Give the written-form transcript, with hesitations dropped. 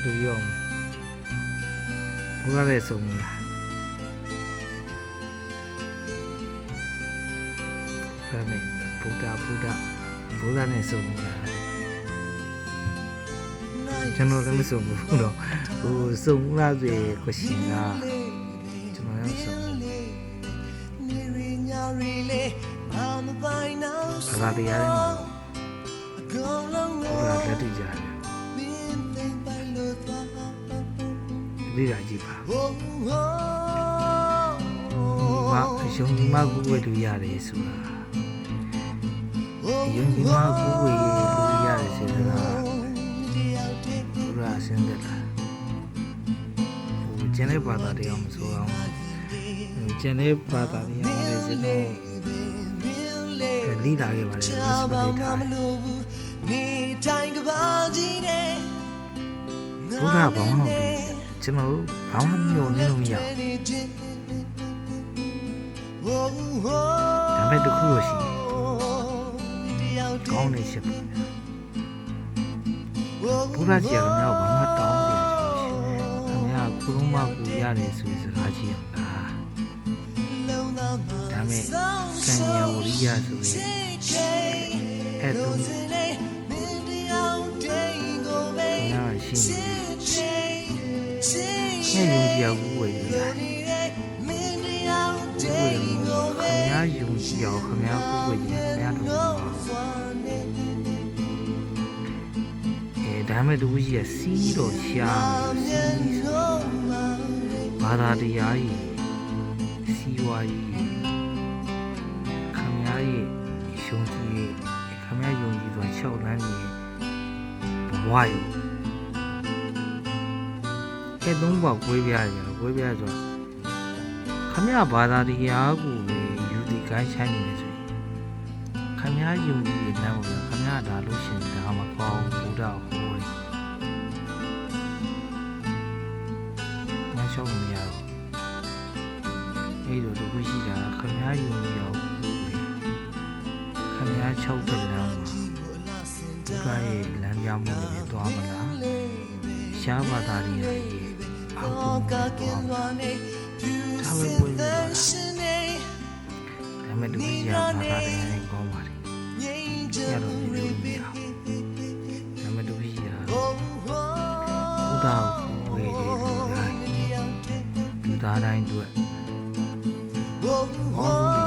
တူရောဘုရားရဲ့ဆုံးလားဘယ်နဲ့ဘုရားနဲ့ဆုံးလားကျွန်တော်လည်းမဆုံးဘူးတော့ဟိုဆုံးလားဆိုကိုရှင်ကကျွန်တော်လည်းဆုံးဘာသာတရားတွေမှာဘုရားလက်တွေ့ကြတယ်ဒီရာကြီးပါအယုံကြည်မှကိုယ်ဝေလူရတယ်ဆိုတာအယုံကြည်မှကိုယ်ဝေလူရတယ်ဆိုတာဘုရားဆင်းသက်တာဟိုကျန်တဲ့ဘာသာတရားမဆိုအောင်ကျန်တဲ့ဘာသာတရားလည်းကျွန်တော်လိလာခဲ့ပါတယ်ဘုရားဘာမှမလုပ်ဘူးကျွန်တော်ဘာမှမျှော်နေလို့မရဘူးဒါပေမဲ့တခုလို့ရှိရင်ကောင်းနေချက်ဘုရားကြီးကလည်းဘာမှတောင်းနေတယ်ခင်ဗျာကုလုံးမကူရတယ်ဆိုပြီးစကားကြီးအောင်လားဒါပေမဲ့စံရဝရိယဆိုရင်အဲ့လိုနားရှိနေယုံကြည်အောင်ဝေးရတယ်။ဝေးခမရယုံကြည်အောင်ခမရကိုဝေးရင်ခမရတို့ဒါမဲ့တူကြီးကစီးတော့ရှာစီးဘာသာတရားကြီးစီးဝါးကြီးခမရရဲ့ယုံကြည်ခမရယုံကြည်ဆို6လမ်းကြီးဘဝယူကဲသုံးပေါ့ကွေးပြရတယ်ကွေးပြဆိုခမရဘာသာတရားကိုပဲယူတည်ကိုင်းဆိုင်နေတယ်ဆိုရင်ခမရယုံကြည်တဲ့နာကိုခမရဒါလို့ရှင်ဒါမှကောင်းဘုရားဟောတယ်မရှောင်းမရတော့အဲ့လိုတခုရှိတာခမရယုံကြည်အောင်ခမရ6တဲ့နာမှာဘုရားရဲ့လမ်းပြမှုတွေသွားမလားရှားဘာသာတရားကြီးအောက်ကိုသွားမှာဒါပဲဝင်လာဒါမဲ့တူကြီးဘာသာတရားကြီးကောင်းပါလေရတော့ဒီလိုမရဒါမဲ့တူကြီးဘုရားကိုဝေတယ်လူသားတိုင်းအတွက်ဟော